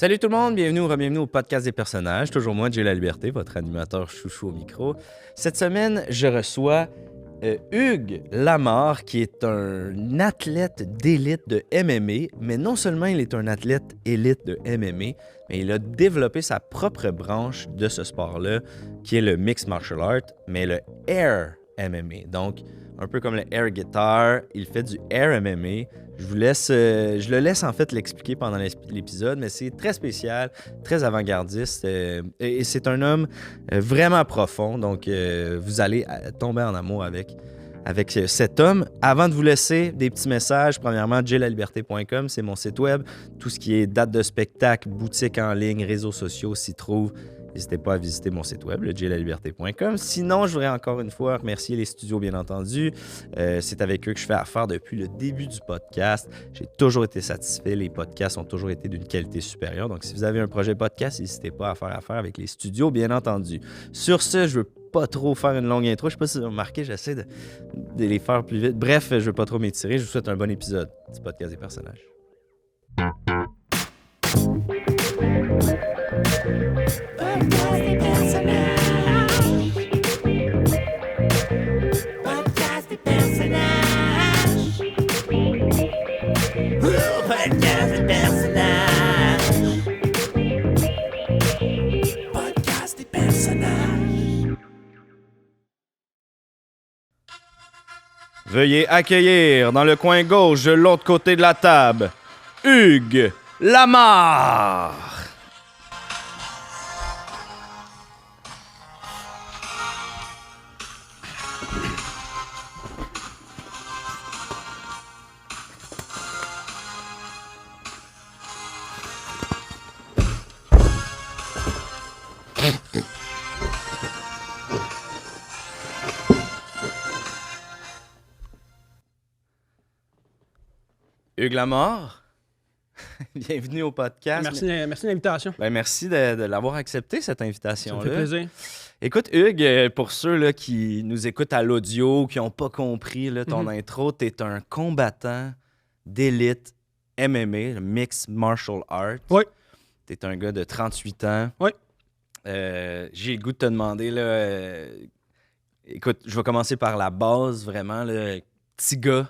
Salut tout le monde, bienvenue au podcast des personnages. Toujours moi, Jay La Liberté, votre animateur chouchou au micro. Cette semaine, je reçois Hugues Lamar, qui est un athlète d'élite de MMA, mais non seulement il est un athlète élite de MMA, mais il a développé sa propre branche de ce sport-là, qui est le Mixed Martial Art, mais le Air MMA. Donc, un peu comme le Air Guitar, il fait du Air MMA. Je le laisse en fait l'expliquer pendant l'épisode, mais c'est très spécial, très avant-gardiste, et c'est un homme vraiment profond, donc vous allez tomber en amour avec cet homme. Avant de vous laisser des petits messages, premièrement, jaylaliberté.com, c'est mon site web, tout ce qui est date de spectacle, boutique en ligne, réseaux sociaux s'y trouve. N'hésitez pas à visiter mon site web, le jaylaliberté.com. Sinon, je voudrais encore une fois remercier les studios, bien entendu. C'est avec eux que je fais affaire depuis le début du podcast. J'ai toujours été satisfait. Les podcasts ont toujours été d'une qualité supérieure. Donc, si vous avez un projet podcast, n'hésitez pas à faire affaire avec les studios, bien entendu. Sur ce, je veux pas trop faire une longue intro. Je sais pas si vous avez remarqué, j'essaie de les faire plus vite. Bref, je veux pas trop m'étirer. Je vous souhaite un bon épisode du podcast des personnages. Veuillez accueillir dans le coin gauche de l'autre côté de la table, Hugues Lamar. Hugues Lamar, bienvenue au podcast. Merci de l'invitation. Merci de l'avoir accepté, cette invitation-là. Ça me fait plaisir. Écoute, Hugues, pour ceux là, qui nous écoutent à l'audio, qui n'ont pas compris là, ton intro, tu es un combattant d'élite MMA, le Mixed Martial Art. Oui. Tu es un gars de 38 ans. Oui. J'ai le goût de te demander, là, écoute, je vais commencer par la base, vraiment. Là, petit gars.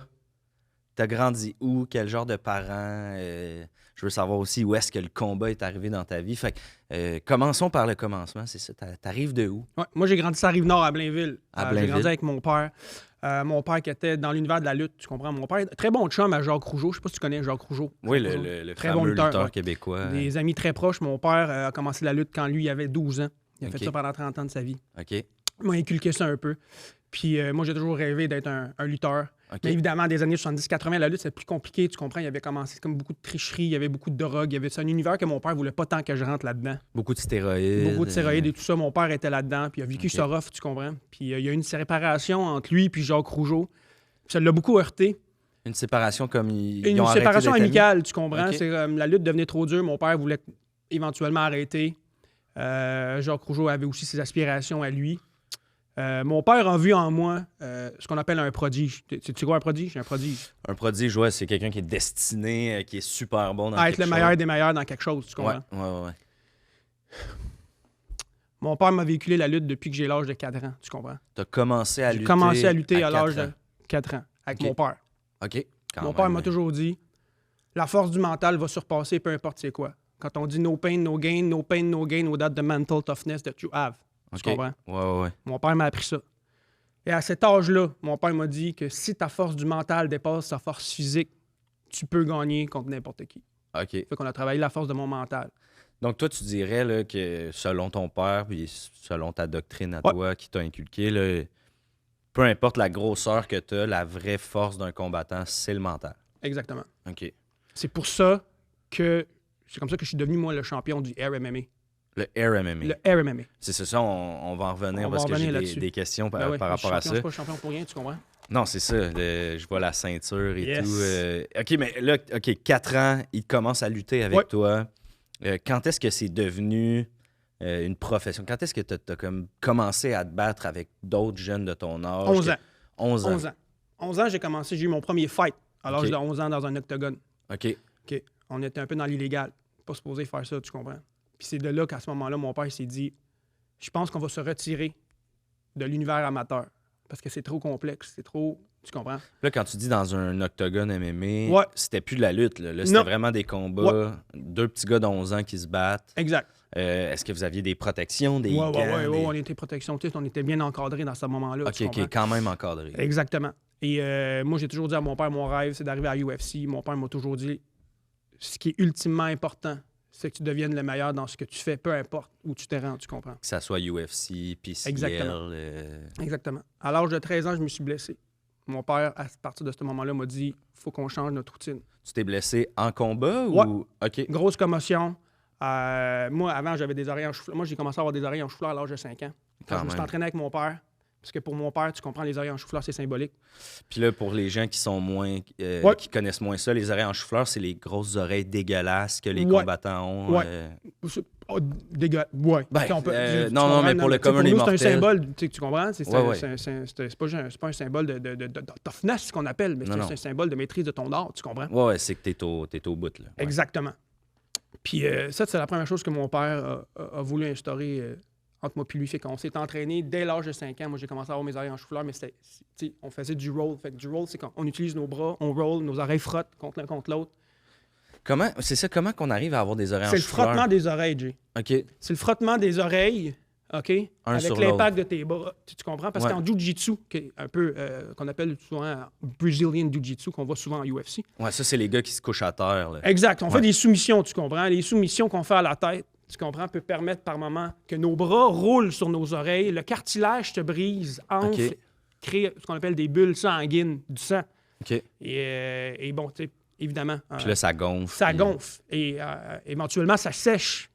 T'as grandi où? Quel genre de parents? Je veux savoir aussi où est-ce que le combat est arrivé dans ta vie. Fait que, commençons par le commencement, c'est ça. T'arrives de où? Ouais, moi, j'ai grandi à Rive-Nord, à Blainville. Blainville. J'ai grandi avec mon père. Mon père qui était dans l'univers de la lutte, tu comprends? Mon père, très bon chum à Jacques Rougeau. Je sais pas si tu connais Jacques Rougeau. Oui, le très fameux bon lutteur ouais. québécois. Des amis très proches. Mon père a commencé la lutte quand lui, il avait 12 ans. Il a fait ça pendant 30 ans de sa vie. OK. Il m'a inculqué ça un peu. Puis moi, j'ai toujours rêvé d'être un lutteur. OK. Mais évidemment, des années 70-80, la lutte, c'est plus compliqué, tu comprends? Il y avait commencé comme beaucoup de tricheries, il y avait beaucoup de drogue. C'est un univers que mon père voulait pas tant que je rentre là-dedans. Beaucoup de stéroïdes. Beaucoup de stéroïdes et tout ça. Mon père était là-dedans, puis il a vécu ça rough, tu comprends? Puis il y a eu une séparation entre lui et Jacques Rougeau. Puis ça l'a beaucoup heurté. Une séparation comme Une séparation amicale, tu comprends? Okay. C'est la lutte devenait trop dure. Mon père voulait éventuellement arrêter. Jacques Rougeau avait aussi ses aspirations à lui. Mon père a vu en moi ce qu'on appelle un prodige. C'est quoi un prodige? Un prodige. Un prodige, ouais, c'est quelqu'un qui est destiné, qui est super bon dans à quelque être le chose. meilleur des meilleurs dans quelque chose, tu comprends? Ouais. Mon père m'a véhiculé la lutte depuis que j'ai l'âge de 4 ans, tu comprends? T'as commencé à lutter. J'ai commencé à lutter à l'âge 4 ans. de 4 ans avec mon père. OK. Mon père m'a toujours dit la force du mental va surpasser peu importe c'est quoi. Quand on dit no pain, no gain, no pain, no gain without the mental toughness that you have. Tu comprends? Ouais. Mon père m'a appris ça. Et à cet âge-là, mon père m'a dit que si ta force du mental dépasse ta force physique, tu peux gagner contre n'importe qui. OK. Fait qu'on a travaillé la force de mon mental. Donc, toi, tu dirais là, que selon ton père, puis selon ta doctrine à toi qui t'a inculqué, là, peu importe la grosseur que tu as, la vraie force d'un combattant, c'est le mental. Exactement. OK. C'est pour ça que c'est comme ça que je suis devenu, moi, le champion du Air MMA. Le Air MMA. Le Air MMA. C'est ça, on va en revenir parce que j'ai des questions par rapport à ça. Je suis pas champion pour rien, tu comprends? Non, c'est ça. Je vois la ceinture et tout. OK, mais là, 4 ans, il commence à lutter avec toi. Quand est-ce que c'est devenu une profession? Quand est-ce que tu as comme commencé à te battre avec d'autres jeunes de ton âge? 11 ans. 11 ans. 11 ans. 11 ans, j'ai eu mon premier fight à l'âge de 11 ans dans un octogone. OK. On était un peu dans l'illégal. pas supposé faire ça, tu comprends? Puis c'est de là qu'à ce moment-là, mon père s'est dit, je pense qu'on va se retirer de l'univers amateur parce que c'est trop complexe, c'est trop... Tu comprends? Là, quand tu dis dans un octogone MMA, Ouais. c'était plus de la lutte. Là c'était Non. vraiment des combats. Deux petits gars d'11 ans qui se battent. Exact. Est-ce que vous aviez des protections, des gants? Ouais, on était protection, on était bien encadrés dans ce moment-là. OK, quand même encadré. Exactement. Et moi, j'ai toujours dit à mon père, mon rêve, c'est d'arriver à UFC. Mon père m'a toujours dit, ce qui est ultimement important, c'est que tu deviennes le meilleur dans ce que tu fais, peu importe où tu te rends, tu comprends? Que ça soit UFC, PCL... Exactement. Exactement. À l'âge de 13 ans, je me suis blessé. Mon père, à partir de ce moment-là, m'a dit, faut qu'on change notre routine. Tu t'es blessé en combat Ouais. ou... OK. Grosse commotion. Moi, avant, j'avais des oreilles en chou-fleur. Moi, j'ai commencé à avoir des oreilles en chou-fleur à l'âge de 5 ans. Quand je me suis entraîné avec mon père. Parce que pour mon père, tu comprends, les oreilles en chou-fleur, c'est symbolique. Puis là, pour les gens qui sont moins... qui connaissent moins ça, les oreilles en chou-fleur, c'est les grosses oreilles dégueulasses que les combattants ont. Ouais. Ouais. Ben, On peut, non, mais pour le commun des mortels... c'est un symbole, tu comprends? C'est Ouais. pas un symbole de toughness, ce qu'on appelle, mais c'est un symbole de maîtrise de ton art, tu comprends? Ouais, c'est que t'es au bout, là. Ouais. Exactement. Puis ça, c'est la première chose que mon père a voulu instaurer entre moi et lui. Fait qu'on s'est entraîné dès l'âge de 5 ans. Moi, j'ai commencé à avoir mes oreilles en chou-fleur, mais on faisait du roll. Fait que du roll, c'est quand on utilise nos bras, on roll, nos oreilles frottent contre l'un contre l'autre. Comment qu'on arrive à avoir des oreilles en chou-fleur? C'est le frottement des oreilles, Jay. OK. C'est le frottement des oreilles, OK? Avec l'impact de tes bras. Tu comprends? Parce qu'en Jiu-Jitsu, qui est un peu, qu'on appelle souvent Brazilian Jiu-Jitsu, qu'on voit souvent en UFC. Ouais, ça, c'est les gars qui se couchent à terre, là. Exact. On fait des soumissions, tu comprends? Les soumissions qu'on fait à la tête, tu comprends, peut permettre par moment que nos bras roulent sur nos oreilles, le cartilage se brise, enfle, crée ce qu'on appelle des bulles sanguines, du sang. OK. Et bon, tu sais, évidemment... Puis là, ça gonfle. Ça gonfle. Et éventuellement, ça sèche.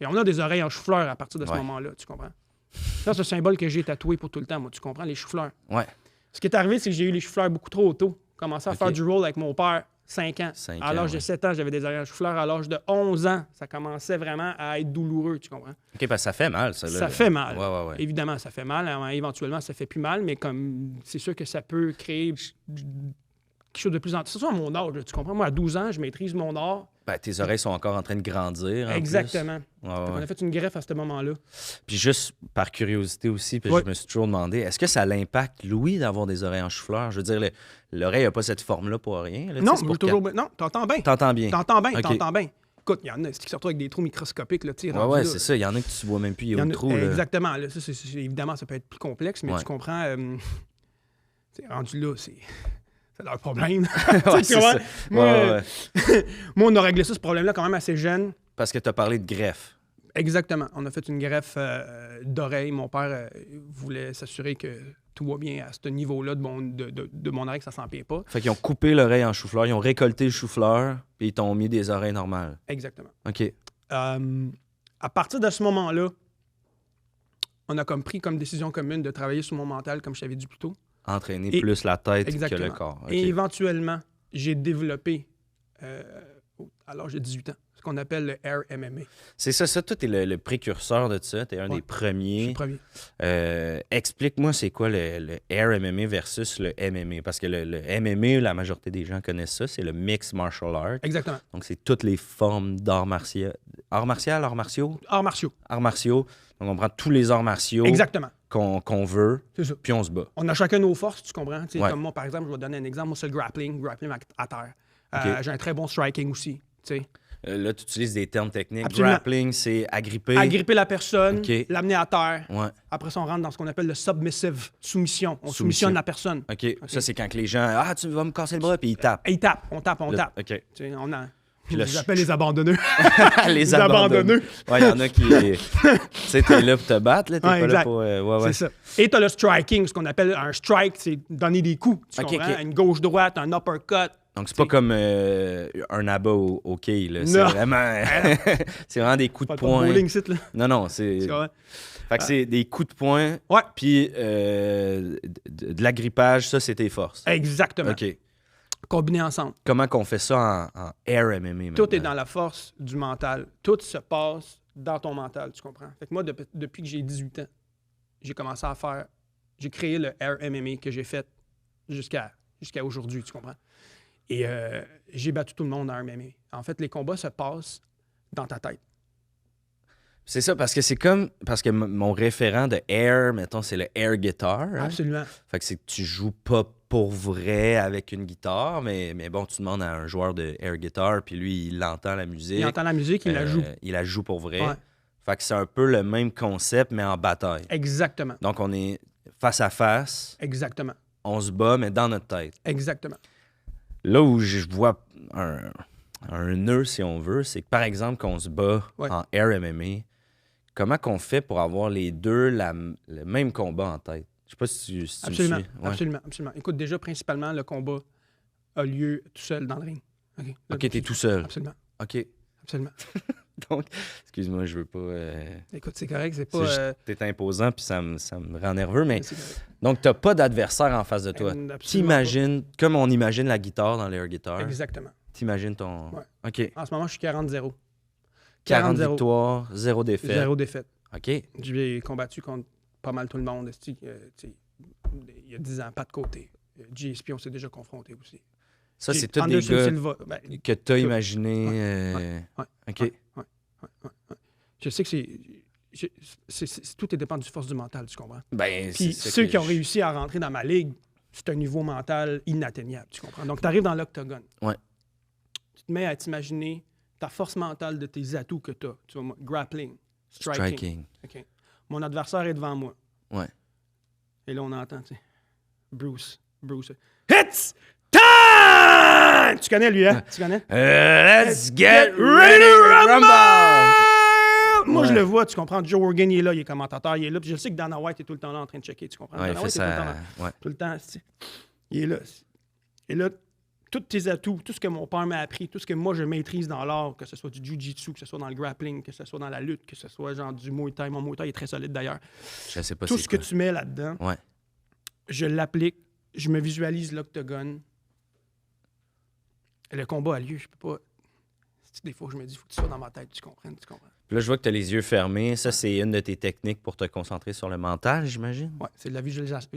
Et on a des oreilles en chou-fleur à partir de ce moment-là, tu comprends? Ça, c'est le symbole que j'ai tatoué pour tout le temps, moi, tu comprends, les chou-fleurs. Ouais. Ce qui est arrivé, c'est que j'ai eu les chou-fleurs beaucoup trop tôt. J'ai commencé à faire du roll avec mon père. 5 ans. À l'âge de 7 ans, j'avais des oreilles en chou-fleur. À l'âge de 11 ans, ça commençait vraiment à être douloureux, tu comprends? OK, parce que ça fait mal, ça. Là, ça fait mal. Ouais. Évidemment, ça fait mal. Éventuellement, ça fait plus mal, mais comme c'est sûr que ça peut créer quelque chose de plus... C'est ça à mon âge, tu comprends? Moi, à 12 ans, je maîtrise mon art. Ben, tes oreilles sont encore en train de grandir. Exactement. Ouais. On a fait une greffe à ce moment-là. Puis juste par curiosité aussi, puis je me suis toujours demandé, est-ce que ça l'impacte, Louis, d'avoir des oreilles en chou-fleur? Je veux dire, l'oreille n'a pas cette forme-là pour rien. Là, non, non, t'entends bien. T'entends bien. T'entends bien. Écoute, il y en a qui sortent avec des trous microscopiques. Là, ouais, c'est ça. Il y en a que tu vois même plus, il y a un trou. Exactement. Là, ça, évidemment, ça peut être plus complexe, mais tu comprends, rendu là, c'est leur problème. Ouais, c'est ça. Moi, on a réglé ça, ce problème-là, quand même assez jeune. Parce que tu as parlé de greffe. Exactement. On a fait une greffe d'oreille. Mon père voulait s'assurer que tout va bien à ce niveau-là de mon oreille, que ça s'empire pas. Fait qu'ils ont coupé l'oreille en chou-fleur, ils ont récolté le chou-fleur, puis ils t'ont mis des oreilles normales. Exactement. OK. À partir de ce moment-là, on a pris comme décision commune de travailler sur mon mental, comme je t'avais dit plus tôt. Entraîner plus la tête que le corps. Okay. Et éventuellement, j'ai développé, à l'âge de 18 ans, ce qu'on appelle le Air MMA. C'est ça. Toi, t'es le précurseur de ça. T'es un des premiers. Je suis le premier. Explique-moi, c'est quoi le Air MMA versus le MMA? Parce que le MMA, la majorité des gens connaissent ça, c'est le Mixed Martial Art. Exactement. Donc, c'est toutes les formes d'arts martiaux. Arts martiaux? Arts martiaux. Arts martiaux. Donc, on prend tous les arts martiaux. Exactement. Qu'on veut, puis on se bat. On a chacun nos forces, tu comprends? Comme moi, par exemple, je vais te donner un exemple. Moi, c'est le grappling à terre. J'ai un très bon striking aussi. Là, tu utilises des termes techniques. Absolument. Grappling, c'est agripper. Agripper la personne, l'amener à terre. Ouais. Après ça, on rentre dans ce qu'on appelle le submissive, soumission. On soumissionne la personne. OK. Ça, c'est quand les gens... tu vas me casser le bras, puis ils tapent. Ils tapent, on tape. OK. J'appelle les abandonneux. les abandonneux. Ouais, il y en a qui... tu sais, t'es là pour te battre, là. T'es pas là pour... C'est ça. Et t'as le striking, ce qu'on appelle un strike, c'est donner des coups. Tu comprends? Une gauche-droite, un uppercut. Donc, c'est pas comme un abat au quai, là. C'est vraiment... c'est vraiment des coups de poing. Pas de bowling, site, là. Non, c'est... Fait que c'est des coups de poing. Ouais. Puis de l'agrippage, ça, c'est tes forces. Exactement. OK. Combinés ensemble. Comment qu'on fait ça en Air MMA maintenant? Tout est dans la force du mental. Tout se passe dans ton mental, tu comprends? Fait que moi, depuis que j'ai 18 ans, j'ai commencé à faire... J'ai créé le Air MMA que j'ai fait jusqu'à aujourd'hui, tu comprends? Et j'ai battu tout le monde en MMA. En fait, les combats se passent dans ta tête. C'est ça, parce que c'est comme... Parce que mon référent de air, mettons, c'est le air guitar. Hein? Absolument. Fait que c'est que tu joues pas pour vrai avec une guitare, mais bon, tu demandes à un joueur de air guitar, puis lui, il entend la musique. Il entend la musique, il la joue. Il la joue pour vrai. Ouais. Fait que c'est un peu le même concept, mais en bataille. Exactement. Donc, on est face à face, Exactement. on se bat, mais dans notre tête. Exactement. Là où je vois un nœud, si on veut, c'est que, par exemple, qu'on se bat en Air MMA, comment qu'on fait pour avoir les deux le même combat en tête? Je sais pas si tu Absolument, me suis. Ouais. absolument. Écoute, déjà, principalement, le combat a lieu tout seul dans le ring. OK, t'es tout seul. Absolument. OK. Absolument. Donc, excuse-moi, je veux pas... Écoute, c'est correct, c'est pas... T'es imposant, puis ça me rend nerveux, mais... C'est correct. Donc, t'as pas d'adversaire en face de toi. Absolument T'imagines, comme on imagine la guitare dans l'air guitar. Exactement. T'imagines ton... Ouais. OK. En ce moment, je suis 40-0. 40 victoires, 0 défaite. 0 défaite. OK. J'ai combattu contre pas mal tout le monde. Il y a 10 ans, pas de côté. GSP, on s'est déjà confronté aussi. Ça, c'est tous des Anderson gars Silva, que t'as imaginé. OK. Ouais. Je sais que tout dépend du force du mental, tu comprends? Ben, Puis ceux qui ont réussi à rentrer dans ma ligue, c'est un niveau mental inatteignable, tu comprends? Donc, tu arrives dans l'octogone. Ouais. Tu te mets à t'imaginer ta force mentale de tes atouts que tu as. Tu vois, grappling, striking. OK. Mon adversaire est devant moi. Ouais. Et là, on entend, tu sais, Bruce. It's time! Tu connais lui, hein? Tu connais? Let's get ready to rumble! Moi, je le vois, tu comprends. Joe Rogan, il est là, il est commentateur, il est là. Puis je sais que Dana White est tout le temps là en train de checker, tu comprends? Ouais, Dana il fait White est ça. tout le temps, tu sais. Il est là. Et là, tous tes atouts, tout ce que mon père m'a appris, tout ce que moi je maîtrise dans l'art, que ce soit du jiu-jitsu, que ce soit dans le grappling, que ce soit dans la lutte, que ce soit genre du Muay Thai. Mon Muay Thai est très solide d'ailleurs. Je sais pas Tout c'est ce que quoi. tu mets là-dedans, Ouais. je l'applique, je me visualise l'octogone. Le combat a lieu, je peux pas. Des fois, je me dis, il faut que tu sois dans ma tête, tu comprends? Puis là, je vois que tu as les yeux fermés. Ça, c'est une de tes techniques pour te concentrer sur le mental, j'imagine? Ouais, c'est de la visualisation.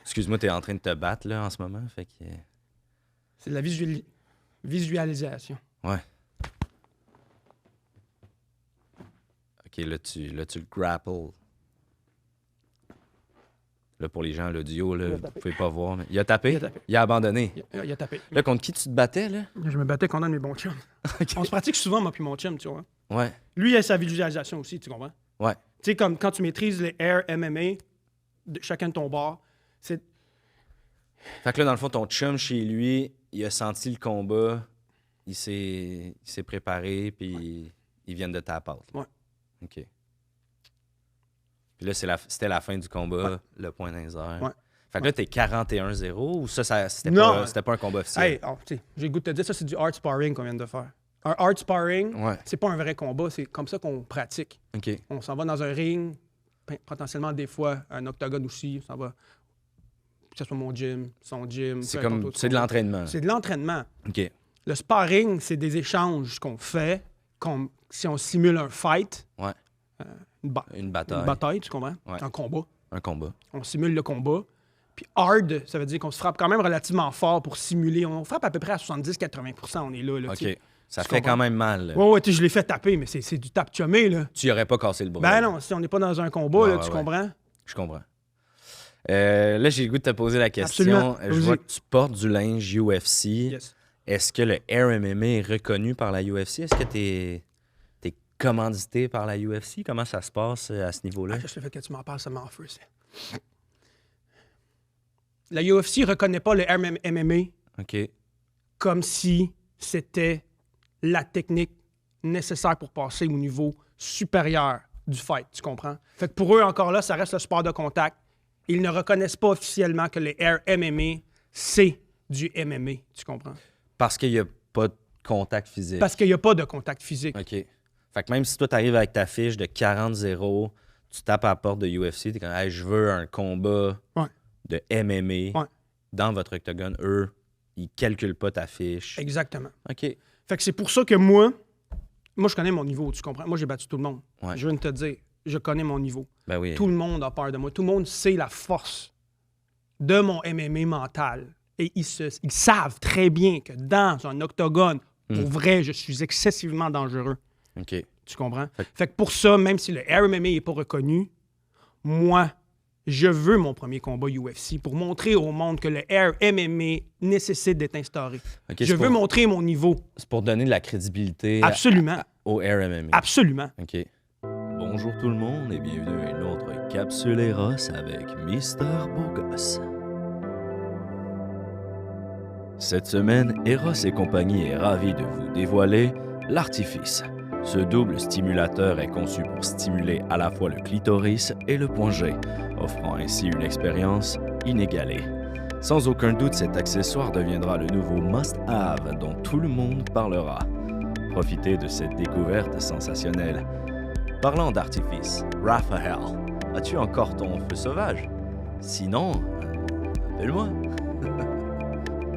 Excuse-moi, tu es en train de te battre là, en ce moment. Fait que... C'est de la visualisation. Ouais. OK, là, tu le grapples. Là, pour les gens à l'audio, là, vous pouvez pas voir. Mais... Il a tapé? Il a abandonné. Il a tapé. Là, contre qui tu te battais, là? Je me battais contre un de mes bons chums. Okay. On se pratique souvent, moi puis mon chum, tu vois. Ouais. Lui, il a sa visualisation aussi, tu comprends? Ouais. Tu sais, comme quand tu maîtrises les Air MMA, de chacun de ton bord, c'est... Fait que là, dans le fond, ton chum, chez lui, il a senti le combat, il s'est préparé, puis ils viennent de ta patte. Ouais. OK. Puis là, c'était la fin du combat, le point dans les airs. Ouais. Fait que là, t'es 41-0 ou ça c'était pas un combat officiel? Hey, oh, tu sais, j'ai le goût de te dire, ça, c'est du hard sparring qu'on vient de faire. Un hard sparring, c'est pas un vrai combat, c'est comme ça qu'on pratique. OK. On s'en va dans un ring, potentiellement des fois un octogone aussi, on s'en va, que ce soit mon gym, son gym. C'est de l'entraînement. C'est de l'entraînement. OK. Le sparring, c'est des échanges qu'on fait, comme si on simule un fight. Ouais. Une bataille. Une bataille, tu comprends? Ouais. Un combat. Un combat. On simule le combat. Puis hard, ça veut dire qu'on se frappe quand même relativement fort pour simuler. On frappe à peu près à 70-80%, on est là. OK. T'sais. Ça Tu fait comprends? quand même mal. Ouais, je l'ai fait taper, mais c'est du tape-chumé, là. Tu y aurais pas cassé le bras. Ben non, si on n'est pas dans un combat, là, tu comprends? Je comprends. Là, j'ai le goût de te poser la question. Absolument. Je vois que tu portes du linge UFC. Yes. Est-ce que le Air MMA est reconnu par la UFC? Est-ce que t'es commandité par la UFC? Comment ça se passe à ce niveau-là? Juste le fait que tu m'en parles, ça m'en feu. La UFC ne reconnaît pas le Air MMA OK. comme si c'était la technique nécessaire pour passer au niveau supérieur du fight, tu comprends? Fait que pour eux, encore là, ça reste le sport de contact. Ils ne reconnaissent pas officiellement que le Air MMA, c'est du MMA, tu comprends? Parce qu'il n'y a pas de contact physique. Parce qu'il n'y a pas de contact physique. OK. Fait que même si toi, tu arrives avec ta fiche de 40-0, tu tapes à la porte de UFC, tu es comme, hey, je veux un combat de MMA dans votre octogone. Eux, ils calculent pas ta fiche. Exactement. OK. Fait que c'est pour ça que moi, je connais mon niveau, tu comprends? Moi, j'ai battu tout le monde. Ouais. Je viens de te dire, je connais mon niveau. Ben oui. Tout le monde a peur de moi. Tout le monde sait la force de mon MMA mental. Et ils savent très bien que dans un octogone Pour vrai, je suis excessivement dangereux. OK. Tu comprends? Fait que pour ça, même si le Air MMA n'est pas reconnu, moi, je veux mon premier combat UFC pour montrer au monde que le Air MMA nécessite d'être instauré. Okay, je veux montrer mon niveau. C'est pour donner de la crédibilité Absolument. au Air MMA. Absolument. OK. Bonjour tout le monde et bienvenue à une autre capsule Eros avec Mister Beaugosse. Cette semaine, Eros et compagnie est ravi de vous dévoiler l'Artifice. Ce double stimulateur est conçu pour stimuler à la fois le clitoris et le point G, offrant ainsi une expérience inégalée. Sans aucun doute, cet accessoire deviendra le nouveau must-have dont tout le monde parlera. Profitez de cette découverte sensationnelle. Parlant d'artifice, Raphaël, as-tu encore ton feu sauvage? Sinon, appelle-moi.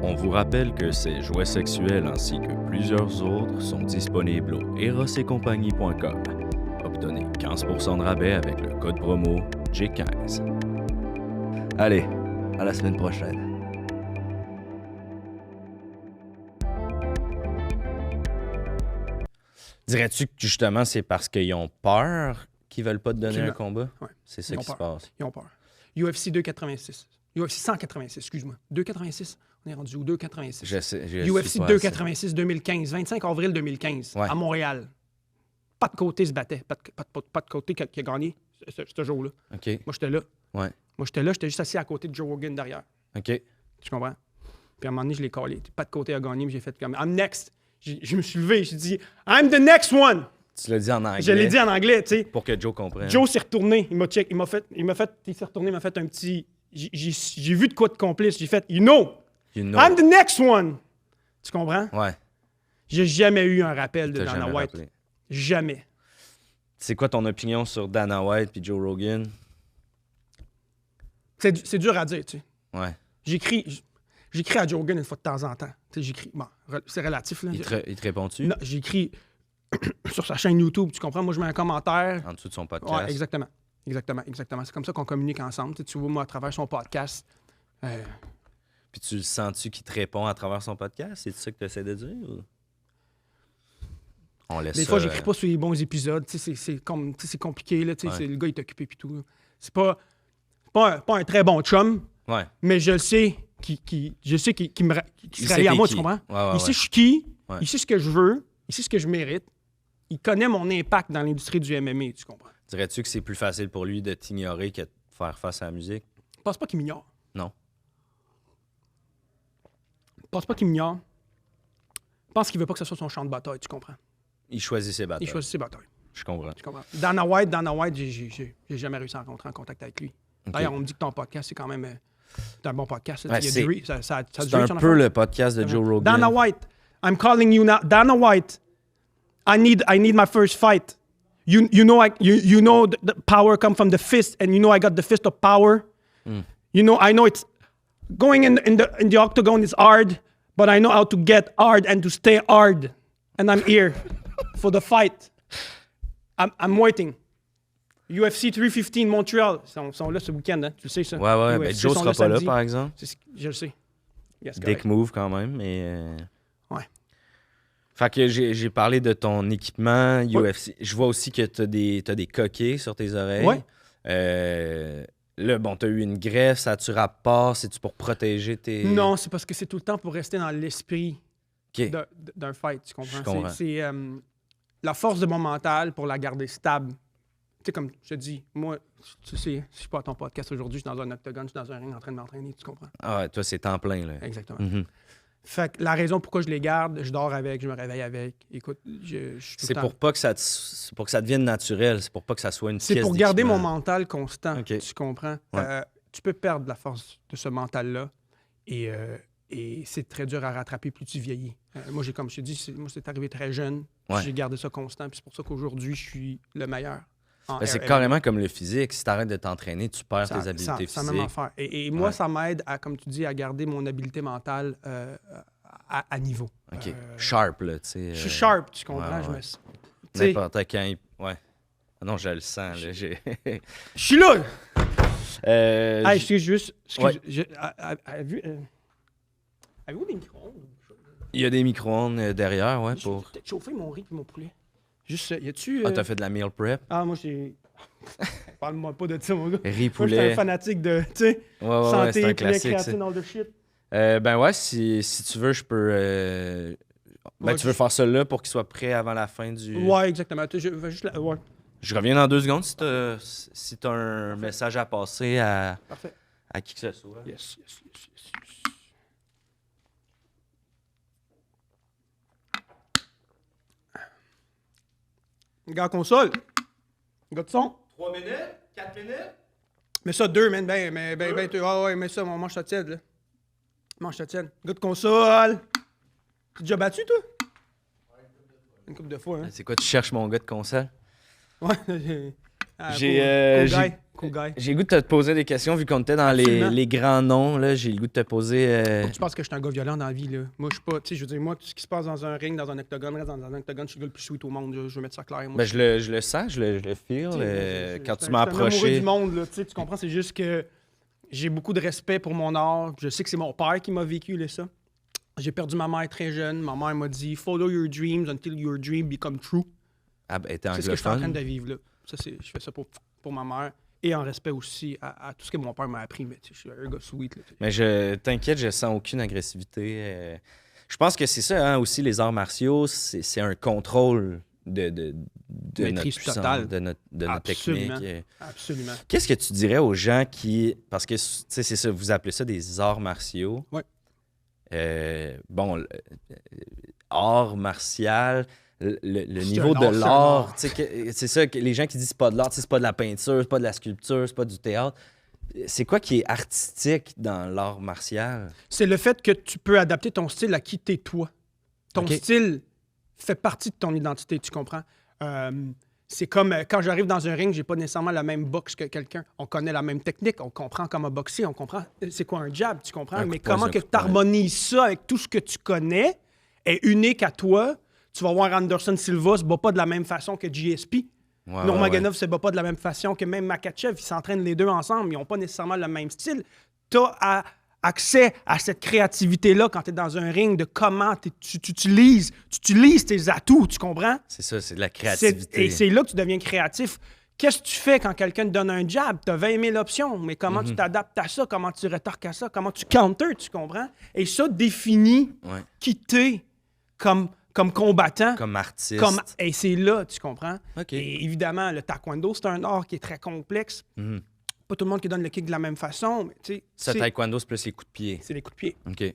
On vous rappelle que ces jouets sexuels ainsi que plusieurs autres sont disponibles au erosetcompagnie.com. Obtenez 15% de rabais avec le code promo G15. Allez, à la semaine prochaine. Dirais-tu que justement c'est parce qu'ils ont peur qu'ils veulent pas te donner un combat? Ouais. C'est ça qui se passe. Ils ont peur. UFC 286. UFC 186, excuse-moi. 286? On est rendu où? 286. UFC 286 2015, 25 avril 2015, à Montréal. Pas de côté se battait. Pas de côté qui a gagné ce jour-là. OK. Moi, j'étais là. Ouais. Moi, j'étais là. J'étais juste assis à côté de Joe Rogan derrière. OK. Tu comprends? Puis à un moment donné, je l'ai collé. Pas de côté a gagné, mais j'ai fait comme I'm next. Je me suis levé. J'ai dit I'm the next one. Tu l'as dit en anglais. Je l'ai dit en anglais, tu sais. Pour que Joe comprenne. Joe s'est retourné. Il s'est retourné, il m'a fait un petit. J'ai vu de quoi de complice. J'ai fait, you know, I'm the next one. Tu comprends? Ouais. J'ai jamais eu un rappel de Dana White. Rappelé. Jamais. C'est quoi ton opinion sur Dana White puis Joe Rogan? C'est dur à dire, tu sais. Ouais. J'écris à Joe Rogan une fois de temps en temps. Tu sais, j'écris. Bon, c'est relatif, là. Il te répond-tu? Non, j'écris sur sa chaîne YouTube, tu comprends? Moi, je mets un commentaire. En dessous de son podcast. Ouais, exactement. C'est comme ça qu'on communique ensemble. Tu vois, moi, à travers son podcast. Puis tu le sens-tu qu'il te répond à travers son podcast? C'est ça que tu essaies de dire? Ou? On laisse Des fois, j'écris pas sur les bons épisodes. C'est compliqué. Là, ouais. Le gars, il est occupé puis tout. C'est pas un très bon chum, ouais. Mais je le sais qu'il se rallie à moi, tu comprends? Ouais, il sait je suis qui, il sait ce que je veux, il sait ce que je mérite. Il connaît mon impact dans l'industrie du MMA, tu comprends? Dirais-tu que c'est plus facile pour lui de t'ignorer que de faire face à la musique? Je pense pas qu'il m'ignore. Non. Je pense pas qu'il m'ignore. Je pense qu'il veut pas que ce soit son champ de bataille, tu comprends? Il choisit ses batailles. Je comprends. Tu comprends? Dana White, j'ai jamais réussi à rentrer en contact avec lui. Okay. D'ailleurs, on me dit que ton podcast, c'est quand même un bon podcast. Ouais, c'est un peu le podcast de Joe Rogan. Dana White, I'm calling you now. Dana White, I need my first fight. You know the power comes from the fist, and you know I got the fist of power. You know, I know it's going in the octagon is hard, but I know how to get hard and to stay hard. And I'm here for the fight. I'm waiting. UFC 315 Montréal, ils sont là ce week-end, hein? Tu le sais ça? Ouais, ben Joe sera pas là, par exemple. Je le sais. Yes, Dick move quand même, mais... Ouais. Fait que j'ai parlé de ton équipement UFC. Je vois aussi que t'as des coquilles sur tes oreilles. Ouais. Là, bon, t'as eu une greffe, ça a-tu rapport? C'est-tu pour protéger tes... Non, c'est parce que c'est tout le temps pour rester dans l'esprit d'un fight, tu comprends? Je comprends. C'est la force de mon mental pour la garder stable. Tu sais, comme je te dis, moi, tu sais, je suis pas à ton podcast aujourd'hui, je suis dans un octogone, je suis dans un ring en train de m'entraîner, tu comprends? Ah ouais, toi, c'est temps plein, là. Exactement. Mm-hmm. Fait que la raison pourquoi je les garde, je dors avec, je me réveille avec. Écoute, je suis tout c'est le pour temps... pas que ça pour que ça devienne naturel, c'est pour pas que ça soit une pièce C'est pour garder mon mental constant, okay. Tu comprends? Ouais. Tu peux perdre la force de ce mental-là et c'est très dur à rattraper plus tu vieillis. Moi, comme je te dis, c'est arrivé très jeune, j'ai gardé ça constant, puis c'est pour ça qu'aujourd'hui, je suis le meilleur. C'est carrément comme le physique. Si tu arrêtes de t'entraîner, tu perds tes habiletés physiques. Ça même affaire. Et moi, ça m'aide à, comme tu dis, à garder mon habileté mentale à niveau. OK. Sharp, là, tu sais. Je suis sharp, tu comprends? Ouais. N'importe quand. Ouais. Non, je le sens, là. Je suis là! Avez-vous des micro-ondes? Il y a des micro-ondes derrière, ouais, Je vais pour... peut-être chauffer mon riz et mon poulet. Juste, y a-tu... Ah, t'as fait de la meal prep? Ah, moi, j'ai... Parle-moi pas de ça, mon gars. Riz, Moi, j'étais un poulet. fanatique de, tu sais, Ouais, santé, c'est un poulet, classique, ça. créatine, all the shit. Ben ouais, si tu veux, je peux... Ben, Ouais, tu veux faire ça là pour qu'il soit prêt avant la fin du... Ouais, exactement. Je vais juste ouais, Je reviens dans 2 secondes si t'as un message à passer parfait. à qui que ce soit. Yes. Gars console. Gars de son. 3 minutes? 4 minutes? Mais ça, 2, man. Ah ouais, mais ça, mon manche ça tiède, là. Manche ça tiède. Gars de console. T'es déjà battu, toi? Une couple de fois, hein. C'est quoi, tu cherches mon gars de console? Ouais. Cool guy. J'ai le goût de te poser des questions vu qu'on était dans Absolument. les grands noms. Là, j'ai le goût de te poser. Faut que tu penses que je suis un gars violent dans la vie, là. Moi, je suis pas. Tu sais, je veux dire, moi, tout ce qui se passe dans un ring, dans un octogone, reste dans un octogone, je suis le gars le plus sweet au monde, là. Je veux mettre ça clair. Moi, Ben, je le sens, je le feel. Tu sais, Quand c'est tu m'as un amoureux approché. du monde, là, tu sais, tu comprends? C'est juste que j'ai beaucoup de respect pour mon art. Je sais que c'est mon père qui m'a vécu là, ça. J'ai perdu ma mère très jeune. Ma mère m'a dit « Follow your dreams until your dream become true Ah, ben, t'es ». C'est ce que je suis en train anglophone. de vivre là. Ça, je fais ça pour ma mère. Et en respect aussi à tout ce que mon père m'a appris. Mais tu sais, je suis un gars sweet. Là, tu sais. Mais t'inquiète, je sens aucune agressivité. Je pense que c'est ça, hein, aussi, les arts martiaux, c'est un contrôle de notre Maîtrise puissance, totale. de notre Absolument. technique. Absolument. Qu'est-ce que tu dirais aux gens qui... Parce que, tu sais, c'est ça, vous appelez ça des arts martiaux. Ouais. Art martial, le C'est niveau un de art, c'est un l'art, art. tu sais, c'est ça, que les gens qui disent c'est pas de l'art, tu sais, c'est pas de la peinture, c'est pas de la sculpture, c'est pas du théâtre. C'est quoi qui est artistique dans l'art martial? C'est le fait que tu peux adapter ton style à qui t'es toi. Ton Ok. style fait partie de ton identité, tu comprends? C'est comme quand j'arrive dans un ring, j'ai pas nécessairement la même boxe que quelqu'un. On connaît la même technique, on comprend comment boxer, on comprend c'est quoi un jab, tu comprends? Un coup Mais de poing, comment c'est un que coup de tu poing. harmonises ça avec tout ce que tu connais est unique à toi. Tu vas voir Anderson Silva se bat pas de la même façon que GSP. Ouais, Nurmagomedov se bat pas de la même façon que même Makhachev. Ils s'entraînent les deux ensemble, ils n'ont pas nécessairement le même style. Tu as accès à cette créativité-là quand tu es dans un ring de comment tu utilises tes atouts, tu comprends? C'est ça, c'est de la Et créativité. c'est là que tu deviens créatif. Qu'est-ce que tu fais quand quelqu'un te donne un jab? Tu as 20 000 options, mais comment tu t'adaptes à ça? Comment tu rétorques à ça? Comment tu counters, tu comprends? Et ça définit Ouais. qui t'es comme combattant. Comme artiste. Et c'est là, tu comprends? OK. Et évidemment, le taekwondo, c'est un art qui est très complexe. Mhm. Pas tout le monde qui donne le kick de la même façon, mais tu sais, Ça, taekwondo, c'est plus les coups de pied. c'est les coups de pied. OK.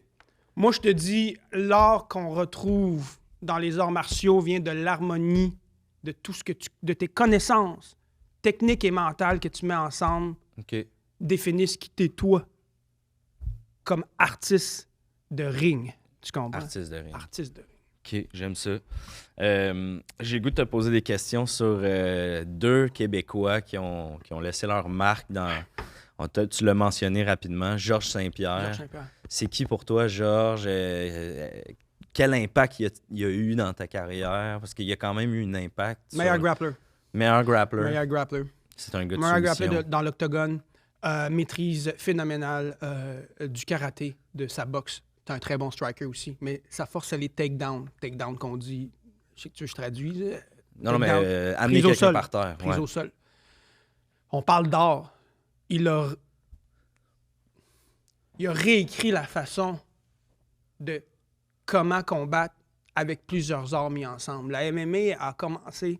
Moi, je te dis, l'art qu'on retrouve dans les arts martiaux vient de l'harmonie de tout ce que de tes connaissances techniques et mentales que tu mets ensemble OK. définissent qui t'es toi comme artiste de ring. Tu comprends? Artiste de ring. Artiste de ring. OK, j'aime ça. J'ai le goût de te poser des questions sur 2 Québécois qui ont laissé leur marque dans... Tu l'as mentionné rapidement, Georges Saint-Pierre. Georges Saint-Pierre. C'est qui pour toi, Georges? Quel impact il a eu dans ta carrière? Parce qu'il y a quand même eu un impact. Meilleur sur- grappler. Meilleur grappler. Meilleur grappler. C'est un gars de Meilleur soumission. grappler dans l'octogone. Maîtrise phénoménale du karaté, de sa boxe. T'es un très bon striker aussi. Mais sa force, c'est les takedowns. Takedowns qu'on dit... Je sais que tu veux que je traduise. Non, mais takedown. amener Prise au quelqu'un sol. par terre. Prise ouais. au sol. On parle d'art. Il a réécrit la façon de comment combattre avec plusieurs arts mis ensemble. La MMA a commencé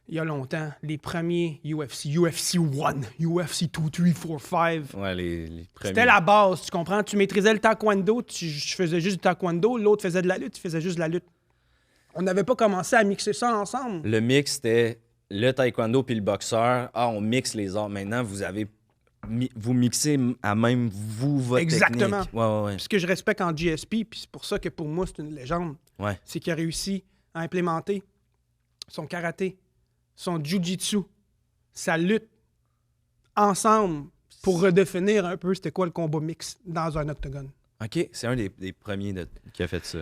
il y a longtemps. Les premiers UFC 1, UFC 2, 3, 4, 5. Ouais, les premiers. C'était la base, tu comprends? Tu maîtrisais le taekwondo, je faisais juste du taekwondo, l'autre faisait de la lutte, tu faisais juste de la lutte. On n'avait pas commencé à mixer ça ensemble. Le mix, c'était le taekwondo puis le boxeur. Ah, on mixe les arts. Maintenant, vous mixez à même vous, votre Exactement. technique. Ouais. Puis ce que je respecte en GSP, puis c'est pour ça que pour moi, c'est une légende, Ouais. c'est qu'il a réussi à implémenter son karaté, son jujitsu, sa lutte ensemble pour redéfinir un peu c'était quoi le combat mix dans un octogone. OK, c'est un des premiers qui a fait ça.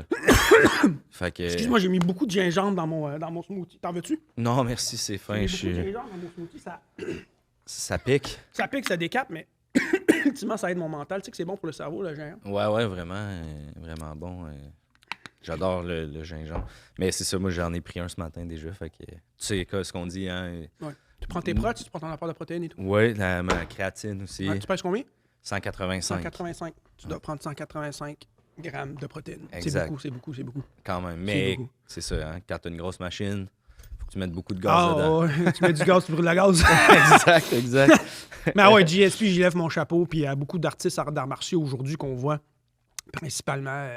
Fait que... Excuse-moi, j'ai mis beaucoup de gingembre dans mon smoothie. T'en veux-tu? Non, merci, c'est fin. J'ai mis beaucoup de gingembre dans mon smoothie. Ça pique. Ça pique, ça décape, mais ultimement, ça aide mon mental. Tu sais que c'est bon pour le cerveau, le gingembre. Ouais, vraiment. Vraiment bon. J'adore le gingembre. Mais c'est ça, moi, j'en ai pris un ce matin déjà. Fait que, tu sais ce qu'on dit, hein? Ouais. Tu prends tes protes, tu prends ton apport de protéines et tout. Oui, ma créatine aussi. Ouais, tu pèses combien? 185. 185. Tu dois prendre 185 grammes de protéines. Exact. C'est beaucoup. Quand même. Mais c'est ça, hein? Quand tu as une grosse machine, faut que tu mettes beaucoup de gaz dedans. Ouais, tu mets du gaz, tu brûles la gaz. Exact. Mais ouais, GSP, j'y lève mon chapeau. Puis il y a beaucoup d'artistes d'arts martiaux aujourd'hui qu'on voit, principalement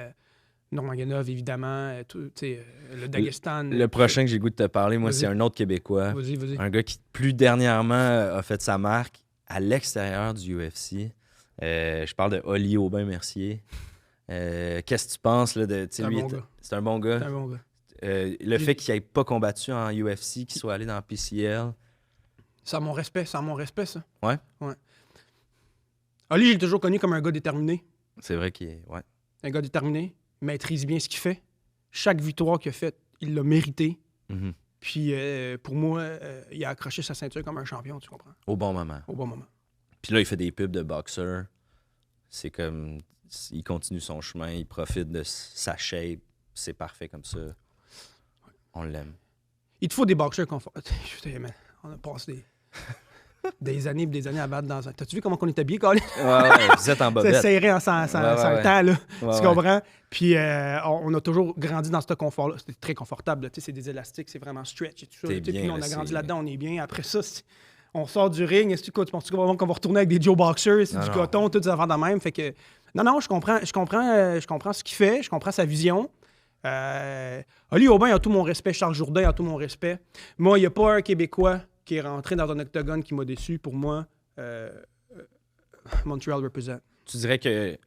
Nurmagomedov, évidemment, le Daghestan. Le prochain que j'ai le goût de te parler, moi, c'est un autre Québécois. Vas-y. Un gars qui, plus dernièrement, a fait sa marque à l'extérieur du UFC. Je parle de Oli Aubin-Mercier. Qu'est-ce que tu penses là, de C'est un lui? bon gars. C'est un bon gars. C'est un bon gars. Le fait qu'il n'ait pas combattu en UFC, qu'il soit allé dans PCL. Ça a mon respect, ça. Ouais? Ali, j'ai toujours connu comme un gars déterminé. C'est vrai qu'il est. Ouais. Un gars déterminé, maîtrise bien ce qu'il fait. Chaque victoire qu'il a faite, il l'a mérité. Mm-hmm. Puis pour moi, il a accroché sa ceinture comme un champion, tu comprends? Au bon moment. Au bon moment. Puis là, il fait des pubs de boxeur. C'est comme. Il continue son chemin, il profite de sa shape. C'est parfait comme ça. On l'aime. Il te faut des boxeurs confortables. On a passé des années et des années à battre dans un. T'as-tu vu comment on est habillés, Colin? Ouais, vous êtes en bobette. C'est serré en sans temps, là. Ouais, Tu comprends? Puis on a toujours grandi dans ce confort-là. C'était très confortable, là. C'est des élastiques, c'est vraiment stretch et tout ça. Puis on a grandi là-dedans, on est bien. Après ça, on sort du ring. Est-ce que tu penses qu'on va retourner avec des Joe Boxers, du coton, toutes ces affaires de même? Fait que. Non, je comprends ce qu'il fait, je comprends sa vision. Oli Aubin a tout mon respect, Charles Jourdain a tout mon respect. Moi, il n'y a pas un Québécois qui est rentré dans un octogone qui m'a déçu. Pour moi, Montreal represent. Tu dirais que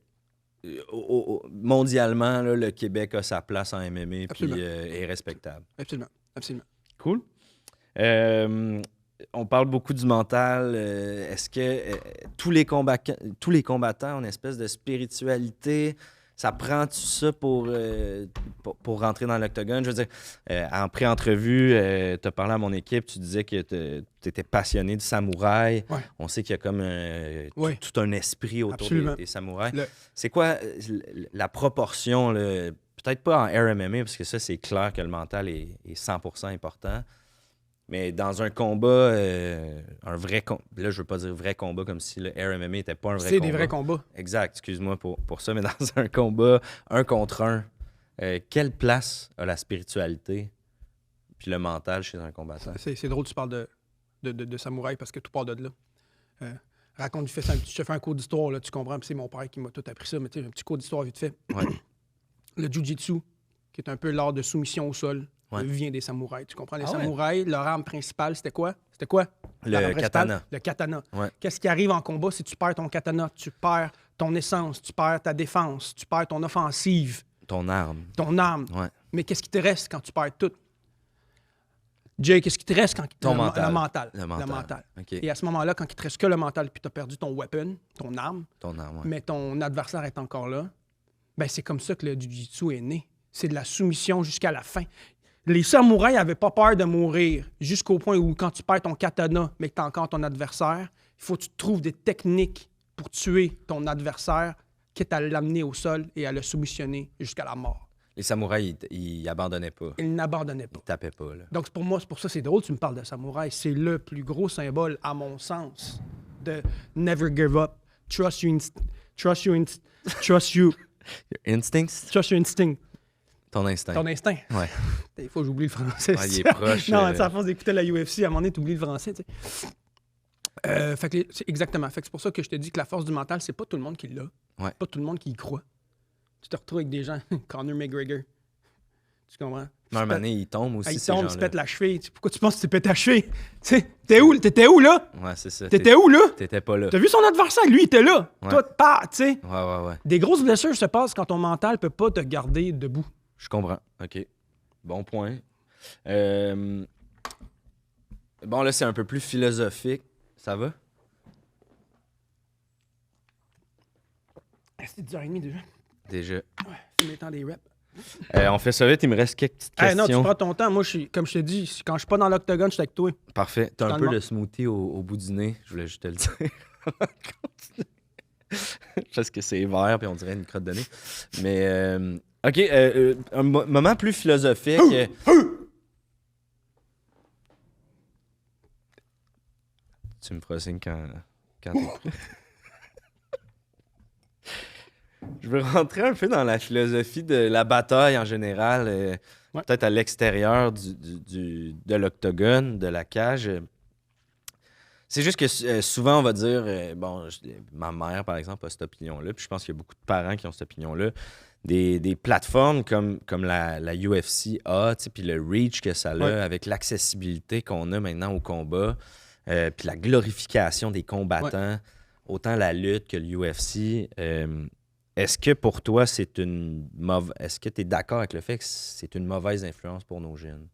mondialement, là, le Québec a sa place en MMA puis est respectable. Absolument. Cool. On parle beaucoup du mental. Est-ce que tous les combattants ont une espèce de spiritualité? Ça prend-tu ça pour rentrer dans l'octogone? Je veux dire, en pré-entrevue, tu as parlé à mon équipe, tu disais que tu étais passionné du samouraï. Ouais. On sait qu'il y a comme tout un esprit autour des samouraïs. C'est quoi la proportion, là, peut-être pas en RMMA, parce que ça, c'est clair que le mental est 100% important. Mais dans un combat, un vrai combat, là, je veux pas dire vrai combat comme si le RMMA n'était pas un vrai combat. C'est des vrais combats. Exact, excuse-moi pour ça, mais dans un combat, un contre un, quelle place a la spiritualité puis le mental chez un combattant? C'est drôle que tu parles de samouraï parce que tout part de là. Raconte, je te fais un cours d'histoire, là, tu comprends, puis c'est mon père qui m'a tout appris ça, mais tu sais, un petit cours d'histoire vite fait. Ouais. Le jiu-jitsu, qui est un peu l'art de soumission au sol, vient des samouraïs. Tu comprends? Les samouraïs, leur arme principale, c'était quoi? Le katana. Le katana. Ouais. Qu'est-ce qui arrive en combat si tu perds ton katana? Tu perds ton essence, tu perds ta défense, tu perds ton offensive. Ton arme. Ouais. Mais qu'est-ce qui te reste quand tu perds tout? Jay, qu'est-ce qui te reste quand ton mental. Le mental. Okay. Et à ce moment-là, quand il te reste que le mental, puis tu as perdu ton weapon, ton arme, ouais. mais ton adversaire est encore là, ben c'est comme ça que le jiu-jitsu est né. C'est de la soumission jusqu'à la fin. Les samouraïs n'avaient pas peur de mourir jusqu'au point où, quand tu perds ton katana, mais que tu as encore ton adversaire, il faut que tu trouves des techniques pour tuer ton adversaire, quitte à l'amener au sol et à le soumissionner jusqu'à la mort. Les samouraïs, ils abandonnaient pas. Ils n'abandonnaient pas. Ils tapaient pas, là. Donc, pour moi, c'est pour ça que c'est drôle, tu me parles de samouraï. C'est le plus gros symbole, à mon sens, de never give up. Trust your instincts? Trust your instinct. Ton instinct. Ouais. Des fois, j'oublie le français. Ouais, il est proche. Non, à force d'écouter la UFC, à un moment donné, tu oublies le français. Tu sais. C'est exactement. Fait que c'est pour ça que je te dis que la force du mental, c'est pas tout le monde qui l'a. Ouais. Pas tout le monde qui y croit. Tu te retrouves avec des gens, Conor McGregor. Tu comprends? Mais un moment donné, il tombe aussi. Il tombe, il se pète la cheville. Pourquoi tu penses que tu t'es pété la cheville? T'étais où, là? Ouais, c'est ça. T'étais où, là? T'étais pas là. T'as vu son adversaire? Lui, il était là. Ouais. Toi, pas, tu sais. Ouais. Des grosses blessures se passent quand ton mental peut pas te garder debout. Je comprends. OK. Bon point. Bon, là, c'est un peu plus philosophique. Ça va? C'est 10h30 déjà. Déjà. Ouais, c'est le temps des reps. On fait ça vite, il me reste quelques petites questions. Non, tu prends ton temps. Moi, comme je te dis, quand je suis pas dans l'octogone, je suis avec toi. Parfait. T'as un peu le smoothie au bout du nez. Je voulais juste te le dire. Parce que c'est vert, puis on dirait une crotte de nez. Mais OK, un moment plus philosophique. Tu me feras signe quand t'es prêt. Je veux rentrer un peu dans la philosophie de la bataille en général, peut-être à l'extérieur de l'octogone, de la cage. C'est juste que souvent, on va dire, ma mère, par exemple, a cette opinion-là, puis je pense qu'il y a beaucoup de parents qui ont cette opinion-là. Des plateformes comme la UFC a, puis le reach que ça a, avec l'accessibilité qu'on a maintenant au combat, puis la glorification des combattants, autant la lutte que l'UFC. Est-ce que pour toi, est-ce que tu es d'accord avec le fait que c'est une mauvaise influence pour nos jeunes?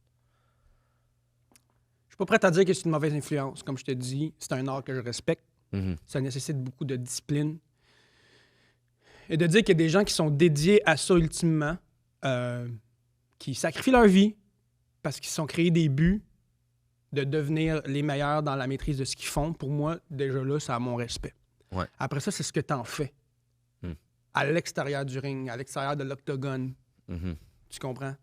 Je suis pas prêt à dire que c'est une mauvaise influence. Comme je te dis, c'est un art que je respecte. Mm-hmm. Ça nécessite beaucoup de discipline. Et de dire qu'il y a des gens qui sont dédiés à ça ultimement, qui sacrifient leur vie parce qu'ils se sont créés des buts de devenir les meilleurs dans la maîtrise de ce qu'ils font, pour moi, déjà là, ça a mon respect. Ouais. Après ça, c'est ce que tu en fais. À l'extérieur du ring, à l'extérieur de l'octogone. Mm-hmm. Tu comprends?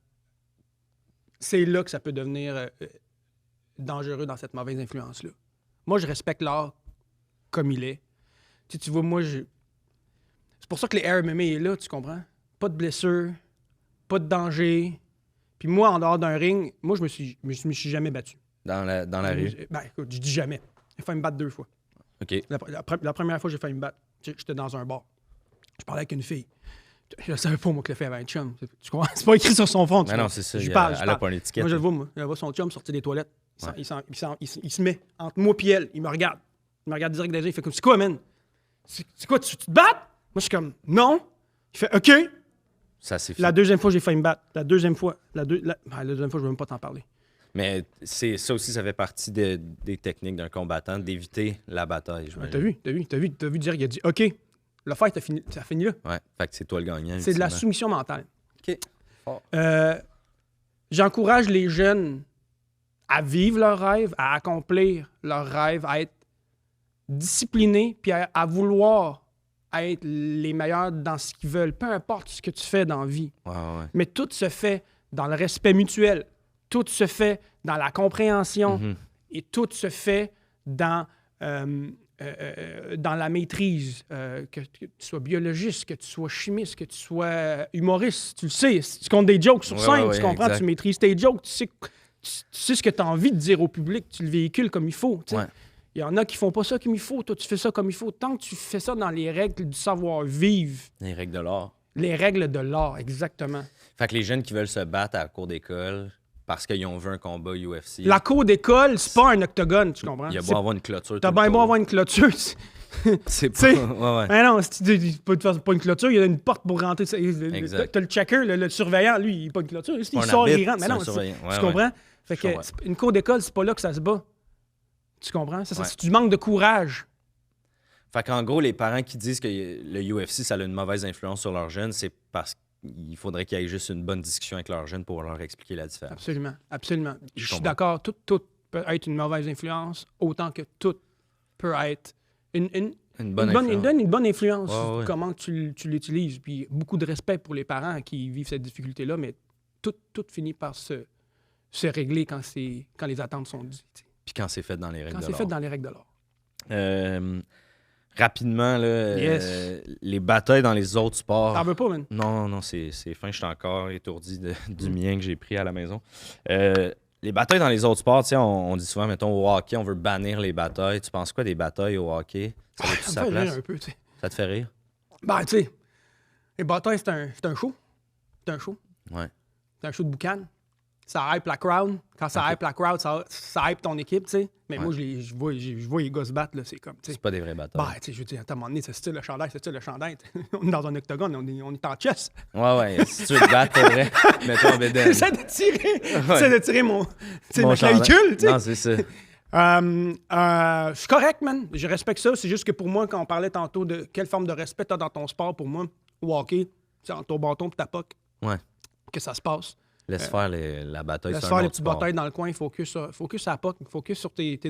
C'est là que ça peut devenir dangereux dans cette mauvaise influence-là. Moi, je respecte l'art comme il est. Tu vois, moi, c'est pour ça que les MMA est là, tu comprends? Pas de blessure, pas de danger. Puis moi, en dehors d'un ring, moi, je me suis jamais battu. Dans la rue? Ben, écoute, je dis jamais. J'ai failli me battre 2 fois. OK. La première fois, j'ai failli me battre. J'étais dans un bar. Je parlais avec une fille. Je savais pas, moi, que la fille avait un chum. Tu comprends? C'est pas écrit sur son front. Mais non, c'est ça. Je parle. Elle a pas une étiquette. Moi, je le vois, moi. Je vois son chum sortir des toilettes. Il se met entre moi et elle. Il me regarde. Il me regarde direct dans les yeux. Il fait comme, c'est quoi, man? C'est quoi, tu te battes? Moi, je suis comme, non. Il fait, OK. Ça, c'est fait. La deuxième fois, j'ai failli me battre. La deuxième fois, la deuxième fois, je veux même pas t'en parler. Mais ça aussi, ça fait partie des techniques d'un combattant, d'éviter la bataille. T'as vu dire, il a dit, OK. Le fight, ça finit là. Ouais, fait que c'est toi le gagnant. C'est de la soumission mentale. OK. Fort. J'encourage les jeunes à vivre leurs rêves, à accomplir leurs rêves, à être disciplinés, puis à vouloir être les meilleurs dans ce qu'ils veulent, peu importe ce que tu fais dans la vie. Ouais. Mais tout se fait dans le respect mutuel. Tout se fait dans la compréhension. Mm-hmm. Et tout se fait dans la maîtrise, que tu sois biologiste, que tu sois chimiste, que tu sois humoriste, tu le sais, tu comptes des jokes sur scène, tu comprends, exact. Tu maîtrises tes jokes, tu sais ce que tu as envie de dire au public, tu le véhicules comme il faut. Ouais. Il y en a qui font pas ça comme il faut, toi tu fais ça comme il faut. Tant que tu fais ça dans les règles du savoir-vivre. Les règles de l'art. Les règles de l'art, exactement. Fait que les jeunes qui veulent se battre à la cour d'école parce qu'ils ont vu un combat UFC. La cour d'école, c'est pas un octogone, tu comprends? Il y a beau avoir une clôture. T'as bien beau avoir une clôture. C'est pas... Ouais. Mais non, c'est pas une clôture, il y a une porte pour rentrer. T'as le checker, le surveillant, lui, il n'est pas une clôture. Il sort, il rentre. Mais non, tu comprends? Fait que une cour d'école, c'est pas là que ça se bat. Tu comprends? C'est du manque de courage. Fait qu'en gros, les parents qui disent que le UFC, ça a une mauvaise influence sur leurs jeunes, c'est parce qu'il faudrait qu'il y ait juste une bonne discussion avec leurs jeunes pour leur expliquer la différence. Absolument. Je suis d'accord. Tout peut être une mauvaise influence, autant que tout peut être une bonne influence. Ouais. Comment tu l'utilises. Puis beaucoup de respect pour les parents qui vivent cette difficulté-là, mais tout finit par se régler quand les attentes sont dites. Puis quand c'est fait dans les règles de l'art. Quand c'est fait dans les règles de l'art. Rapidement, là, les batailles dans les autres sports... T'en veux pas, man? Non, c'est fin. Je suis encore étourdi du mien que j'ai pris à la maison. Les batailles dans les autres sports, tu sais, on dit souvent, mettons, au hockey, on veut bannir les batailles. Tu penses quoi des batailles au hockey? Ça va-tu sa place? Un peu, tu sais. Ça te fait rire? Ben, tu sais, les batailles, c'est un show. C'est un show. Ouais. C'est un show de boucan. Ça hype la crowd. Quand ça hype la crowd, ça hype ton équipe, tu sais. Mais moi, je vois les gars se battre, là, c'est comme, tu sais. C'est pas des vraies batailles. Ben, tu sais, je veux dire, à un moment donné, c'est style le chandail. On est dans un octogone, on est en chess. Ouais. Si tu veux te battre, c'est vrai, mets-toi en bédaine. J'essaie de tirer ma clavicule, tu sais. Non, c'est ça. Je suis correct, man. Je respecte ça. C'est juste que pour moi, quand on parlait tantôt de quelle forme de respect t'as dans ton sport, pour moi, au hockey, c'est entre ton bâton et ta puck que ça se passe. Laisse faire la bataille. Laisse faire les petites batailles dans le coin. Focus à la puck. Focus sur tes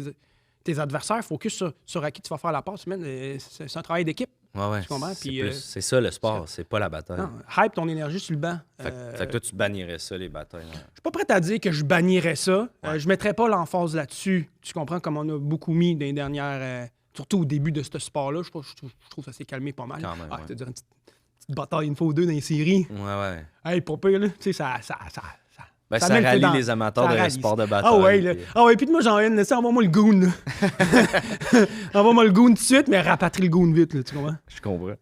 adversaires. Focus sur à qui tu vas faire la passe. C'est un travail d'équipe. Ouais. Tu comprends? Puis, C'est ça le sport, c'est pas la bataille. non, hype ton énergie sur le banc. Fait que toi, tu bannirais ça, les batailles. Je suis pas prêt à dire que je bannirais ça. Ouais. Je mettrais pas l'emphase là-dessus. Tu comprends comme on a beaucoup mis dans les dernières... surtout au début de ce sport-là. Je trouve que ça s'est calmé pas mal. Quand même, ouais. Tu veux dire, une petite bataille une fois ou deux dans les séries. Ouais. Hey, pas pire, là. Tu sais, ça Ben, ça met le feu rallie dans- les amateurs ça de rallie. sport de bataille. Ah ouais, là. puis- Ah ouais, puis moi j'en ai une, laissez, envoie-moi le goon. Là. Envoie-moi le goon tout de suite, mais rapatrie le goon vite, là, tu comprends? Je comprends.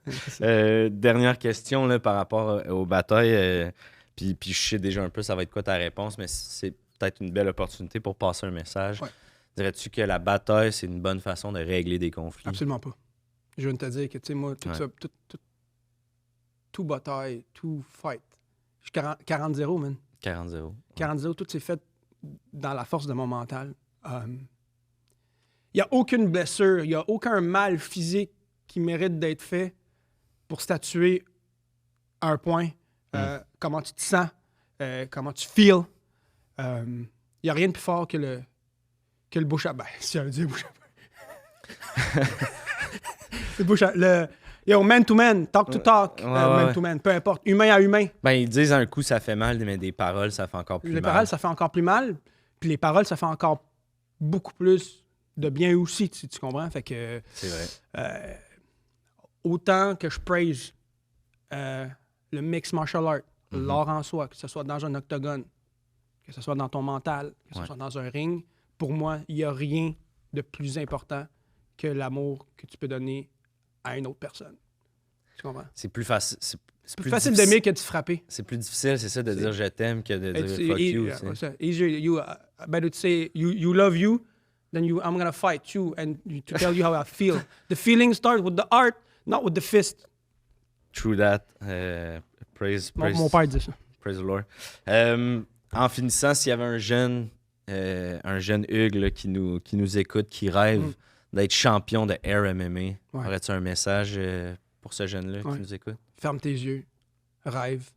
Dernière question là, par rapport aux batailles. Puis je sais déjà un peu ça va être quoi ta réponse, mais c'est peut-être une belle opportunité pour passer un message. Ouais. Dirais-tu que la bataille, c'est une bonne façon de régler des conflits? Absolument pas. Je viens de te dire que, tu sais, moi, tout Ouais. ça, tout bataille, tout fight. Je suis 40-0, man. 40-0. 40-0, tout s'est fait dans la force de mon mental. Il n'y a aucune blessure, il n'y a aucun mal physique qui mérite d'être fait pour statuer à un point. Comment tu te sens, comment tu feels. Il n'y a rien de plus fort que le bouche à... Ben, si j'allais dire bouche à... le bouche à... Yo, man to man, talk to talk, man to man, peu importe, humain à humain. Ben, ils disent un coup, ça fait mal, mais des paroles, ça fait encore plus Les mal. paroles, ça fait encore plus mal. Puis les paroles, ça fait encore beaucoup plus de bien aussi, tu comprends? Fait que... C'est vrai. Autant que je praise le mix martial art, l'art en soi, que ce soit dans un octogone, que ce soit dans ton mental, que ce soit dans un ring, pour moi, il n'y a rien de plus important que l'amour que tu peux donner à une autre personne. Tu comprends? C'est plus facile. C'est plus facile d'aimer que de se frapper. C'est plus difficile, c'est ça, de dire je t'aime que de dire It's fuck you. tu sais. easier, better to say you love you than I'm gonna fight you and to tell you how I feel. The feeling starts with the art, not with the fist. True that. Praise Mon père dit ça. Praise the Lord. En finissant, s'il y avait un jeune Hugues là, qui nous écoute, qui rêve d'être champion de Air MMA, aurais-tu un message pour ce jeune-là qui nous écoute? Ferme tes yeux, rêve,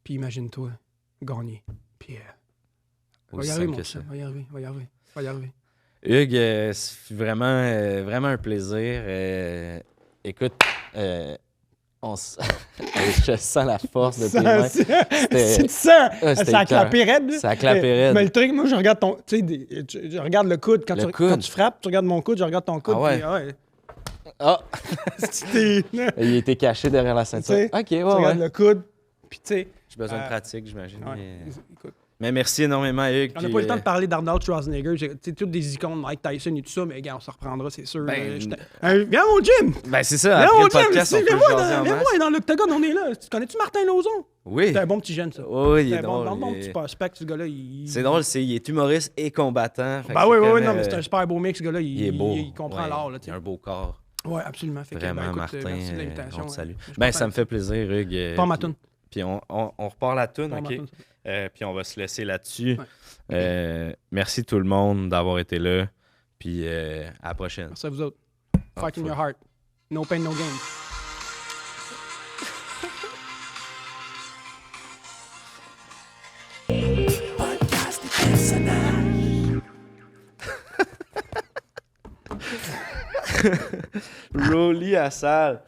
puis imagine-toi gagner. Puis va y arriver, mon chum. Va y arriver. Hugues, c'est vraiment un plaisir. Écoute, je sens la force de tes mains. C'est ça! Ça a clapé raide. Ça a clapé raide. Mais le truc, moi, je regarde ton... Tu sais, je regarde le coude. Quand tu frappes, tu regardes mon coude, je regarde ton coude. Ah ouais? Puis, ouais. Ah! Il Il était caché derrière la ceinture. Ok, Tu regardes le coude, puis tu sais... J'ai besoin de pratique, j'imagine. Ouais. Écoute, Mais merci énormément, Hugues. on n'a pas eu le temps de parler d'Arnold Schwarzenegger. Tu sais, toutes des icônes, Mike Tyson et tout ça, mais gars, on s'en reprendra, c'est sûr. Viens au gym! Ben, c'est ça. Viens Après au le gym! podcast, on peut Viens-moi jaser en masse. dans l'octogone, on est là. Tu connais-tu Martin Lauzon? Oui. C'est un bon petit jeune, ça. Oui, il est C'est un drôle. bon petit prospect, ce gars-là. C'est drôle, il est humoriste et combattant. Ben oui, non, mais c'est un super beau mix, ce gars-là. Il est beau. Il comprend l'art, là. Il a un beau corps. Oui, absolument. Fait Vraiment, écoute, Martin, merci de l'invitation. on te salue. Je Ben, suis ça me fait plaisir, Hugues. Pas ma toune. Puis on repart la toune, Pas ma OK? toune. Puis on va se laisser là-dessus. Merci tout le monde d'avoir été là. Puis à la prochaine. Merci à vous autres. Fight in your heart. No pain, no gain. Rolly à salle.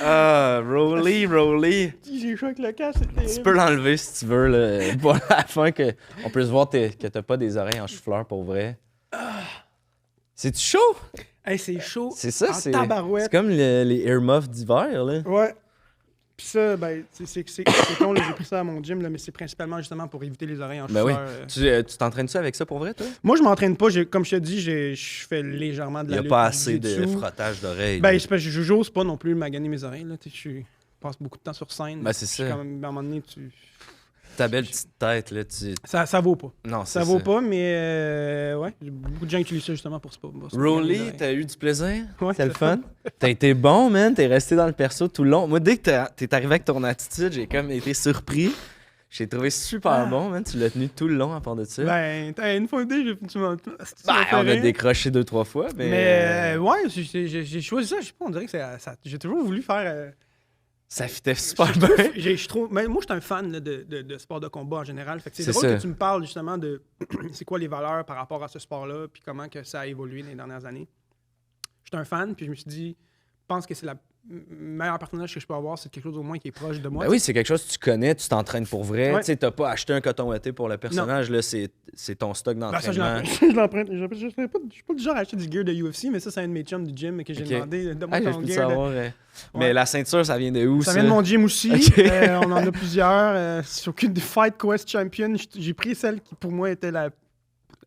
Rolly. J'ai chaud avec le casque, c'était... Tu peux l'enlever si tu veux, là, pour la fin, qu'on puisse voir que t'as pas des oreilles en chou-fleur pour vrai. C'est-tu chaud? Hey, c'est chaud. C'est ça, en c'est tabarouette. comme les earmuffs d'hiver, là. Ouais. Puis ça, ben, c'est con, là, j'ai pris ça à mon gym, là, mais c'est principalement justement pour éviter les oreilles en Ben oui. chauffeur. Tu t'entraînes-tu avec ça pour vrai, toi? Moi, je m'entraîne pas. Comme je te dis, je fais légèrement de Il la n'y a lutte pas assez de jiu-jitsu. frottage d'oreilles. Ben, là. c'est parce que j'ose pas non plus maganer mes oreilles. Là. Je passe beaucoup de temps sur scène. Ben, c'est Puis ça. Quand même, à un moment donné, Ta belle petite tête, là, ça vaut pas. Non, c'est Ça vaut pas, mais ouais, beaucoup de gens utilisent ça justement pour se maganer les Rolly, oreilles. t'as eu du plaisir? Ouais, C'était le fun? T'as été bon, man. T'es resté dans le perso tout le long. Moi, dès que t'es arrivé avec ton attitude, j'ai comme été surpris. J'ai trouvé super bon, man. Tu l'as tenu tout le long à part de ça. Ben, une fois ou deux, tu m'as On a décroché 2-3 fois, mais... Mais ouais, j'ai choisi ça. Je sais pas, on dirait que j'ai toujours voulu faire... ça fitait super bien. Je trouve, mais moi, je suis un fan là, de sport de combat en général. Fait que c'est drôle ça. que tu me parles justement de c'est quoi les valeurs par rapport à ce sport-là, puis comment que ça a évolué dans les dernières années. J'étais un fan, puis je me suis dit, pense que c'est le meilleur personnage que je peux avoir, c'est quelque chose au moins qui est proche de moi. Ben oui, c'est quelque chose que tu connais, tu t'entraînes pour vrai. Ouais. Tu sais, t'as pas acheté un coton ouaté pour le personnage, là, c'est ton stock Ben, ça, d'entraînement. je l'emprunte. Je suis pas du genre à acheter du gear de UFC, mais ça, c'est un de mes chums du gym que j'ai Ok. demandé. Donne-moi Ah, j'ai ton pu le gear. savoir. Mais Ouais. la ceinture, ça vient de où, Ça vient de mon gym aussi. Ok. On en a plusieurs. C'est aucune des Fight Quest Champion. J'ai pris celle qui, pour moi, était la...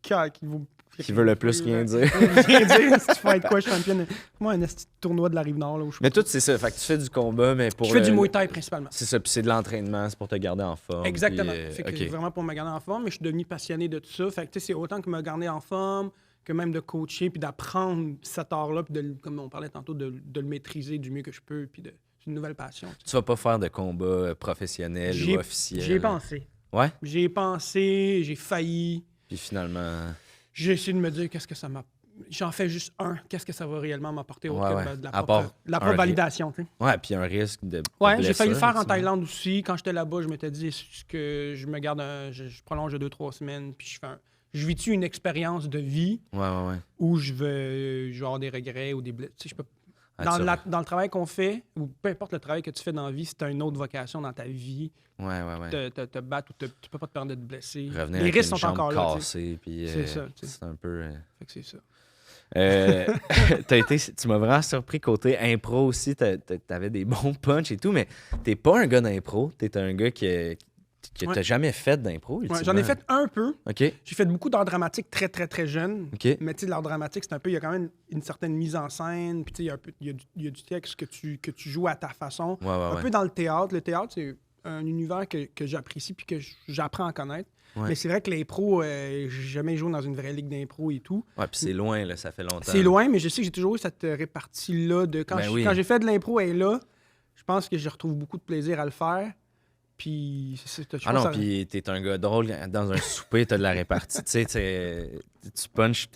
Qui veut le plus rien dire. Rien dire. C'est Fight Quest Champion. Moi, un petit tournoi de la Rive-Nord. Là, où je Mais tout, c'est ça. Fait que tu fais du combat, mais pour fais du Muay Thai principalement. C'est ça, puis c'est de l'entraînement, c'est pour te garder en forme. Exactement. Puis, Fait que ok. vraiment pour me garder en forme, mais je suis devenu passionné de tout ça. Fait que tu sais, c'est autant que me garder en forme que même de coacher puis d'apprendre cet art-là, puis comme on parlait tantôt, de le maîtriser du mieux que je peux, puis c'est une nouvelle passion. Tu sais. Tu vas pas faire de combat professionnel ou officiel. J'y ai pensé. Ouais? J'y ai pensé, j'ai failli. Puis finalement... J'ai essayé de me dire qu'est-ce que ça m'a. J'en fais juste un. Qu'est-ce que ça va réellement m'apporter au Ouais, de ouais. la À propre, part de la un propre validation. Tu sais. Ouais, puis un risque de Ouais, j'ai blessure, failli le faire en effectivement. Thaïlande aussi. Quand j'étais là-bas, je m'étais dit est-ce que je me garde je prolonge de 2-3 semaines, puis je vis-tu une expérience de vie Ouais. où je vais avoir des regrets ou des blessures. Tu sais, je peux. Ah, Dans le travail qu'on fait, ou peu importe le travail que tu fais dans la vie, si tu as une autre vocation dans ta vie, Ouais. te battre ou tu peux pas te permettre de te blesser. Revenir Les avec risques une sont encore jambe là. Tu sais. cassée, puis C'est ça, tu sais. c'est un peu... Fait que c'est ça. Tu m'as vraiment surpris côté impro aussi. T'avais des bons punchs et tout, mais t'es pas un gars d'impro. T'es un gars que t'as jamais fait d'impro. Ouais, ultimement. j'en ai fait un peu. OK. J'ai fait beaucoup d'art dramatique très, très, très jeune. OK. Mais tu sais, l'art dramatique, c'est un peu, il y a quand même une certaine mise en scène. Puis tu sais, il y a du texte que tu joues à ta façon. Ouais. Un peu dans le théâtre. Le théâtre, c'est un univers que j'apprécie puis que j'apprends à connaître. Ouais. Mais c'est vrai que l'impro, j'ai jamais joué dans une vraie ligue d'impro et tout. Ouais, puis c'est loin, là, ça fait longtemps. C'est loin, mais je sais que j'ai toujours eu cette répartie-là de quand, Ben oui. quand j'ai fait de l'impro, elle est là. Je pense que je retrouve beaucoup de plaisir à le faire. Puis, Ah non, puis t'es un gars drôle. Dans un souper, t'as de la répartie. Tu sais, tu punches,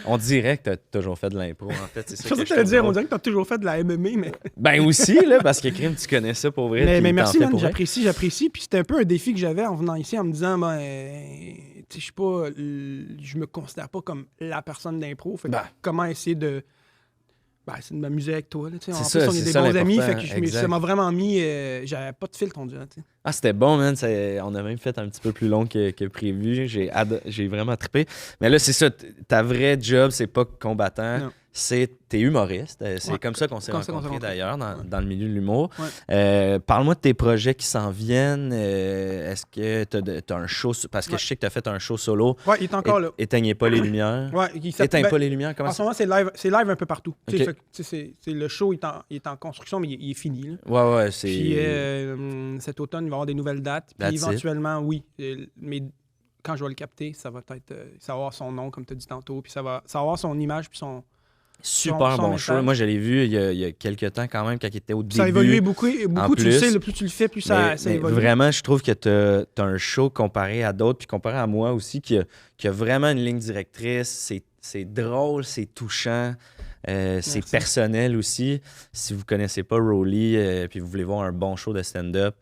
on dirait que t'as toujours fait de l'impro, en fait. C'est ça Je pensais que que tu allais trouve dire, on drôle. dirait que tu as toujours fait de la MMA, mais. Ben aussi, là, parce que Crime, tu connais ça pour vrai. Mais puis merci, t'en fais man, pour vrai. j'apprécie. Puis c'était un peu un défi que j'avais en venant ici en me disant, ben, tu sais, je suis pas. Je me considère pas comme la personne d'impro. Fait que Ben. comment essayer de. Ben, c'est de m'amuser avec toi. Là, tu sais. En C'est plus, ça, on est c'est des ça bons amis. l'important, Fait que exact. ça m'a vraiment mis. J'avais pas de filtre, on dirait. Tu sais. Ah, c'était bon, man. On a même fait un petit peu plus long que prévu. J'ai vraiment trippé. Mais là, c'est ça. Ta vraie job, c'est pas combattant. Non. T'es humoriste. C'est Ouais. comme ça qu'on s'est Comme ça qu'on s'est rencontrés rencontrés. d'ailleurs Ouais. dans le milieu de l'humour. Ouais. Parle-moi de tes projets qui s'en viennent. Est-ce que t'as un show... Parce que Ouais. je sais que t'as fait un show solo. Ouais, il est encore là. Éteignez pas les lumières. Ouais, Éteins ben, pas les lumières. Comment en ce ça? moment, c'est live un peu partout. Tu sais, Ok. fait que, tu sais, le show il est en construction, mais il est fini. Là. Ouais, c'est... Puis cet automne, il va y avoir des nouvelles dates. Puis That's it. éventuellement, oui. Mais quand je vais le capter, ça va être. Ça va avoir son nom, comme tu as dit tantôt. Puis ça va avoir son image. Puis son. Super son bon message. show. Moi, je l'ai vu il y a quelques temps quand même, quand il était au Puis ça a début. évolué beaucoup. en Tu le plus. sais, le plus tu le fais, plus ça Mais évolue. vraiment, je trouve que tu as un show comparé à d'autres, puis comparé à moi aussi, qui a vraiment une ligne directrice. C'est drôle, c'est touchant, c'est Merci. personnel aussi. Si vous connaissez pas Rolly, puis vous voulez voir un bon show de stand-up,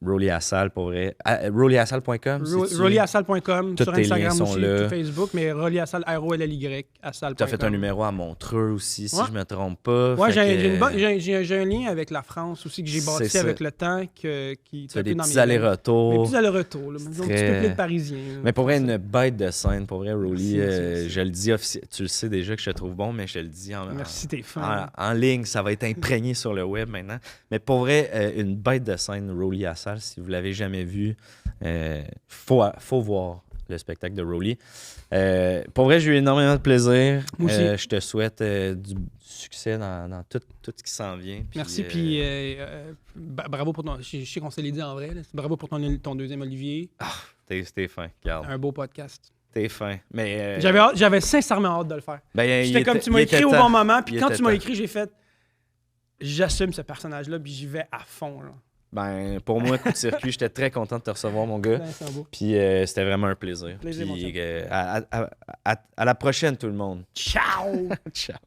Rolly à salle pour vrai. RollyAsalle.com. RollyAsalle.com Tous sur tes Instagram liens sont aussi, là. sur Facebook, mais RollyAsalle, ROLLY, à salle.com. Tu as fait un numéro à Montreux aussi, si Ouais. je me trompe pas. Ouais, Fait que, j'ai un lien avec la France aussi que j'ai C'est bâti ça. avec le temps. Qui tu fais un des peu dans petits mes veines. Mes allers-retours. petits allers-retours. Là. Un petit peu plus de parisien. là. Mais pour vrai, une bête de scène. Pour vrai, Rolly, Merci. je le dis officiellement. Tu le sais déjà que je te trouve bon, mais je te le dis Merci, t'es fin. en ligne. Ça va être imprégné sur le web maintenant. Mais pour vrai, une bête de scène, Rolly à salle. Si vous l'avez jamais vu, faut voir le spectacle de Rolly. Pour vrai, j'ai eu énormément de plaisir. Moi aussi. Je te souhaite du succès dans tout ce qui s'en vient. Puis, Merci, puis bravo pour ton. Je sais qu'on se l'est dit en vrai. Là. Bravo pour ton deuxième Olivier. T'es fin, regarde. Un beau podcast. T'es fin. Mais J'avais sincèrement hâte de le faire. ben, C'était comme tu m'as il écrit était au temps. bon moment, puis Il quand était tu m'as temps. écrit, j'ai fait. J'assume ce personnage-là, puis j'y vais à fond. Là. Ben, pour moi, coup de circuit, j'étais très content de te recevoir, mon gars. Ben, c'est un beau. Puis c'était vraiment un plaisir. Plaisir, mon Puis, chum. à la prochaine, tout le monde. Ciao! Ciao.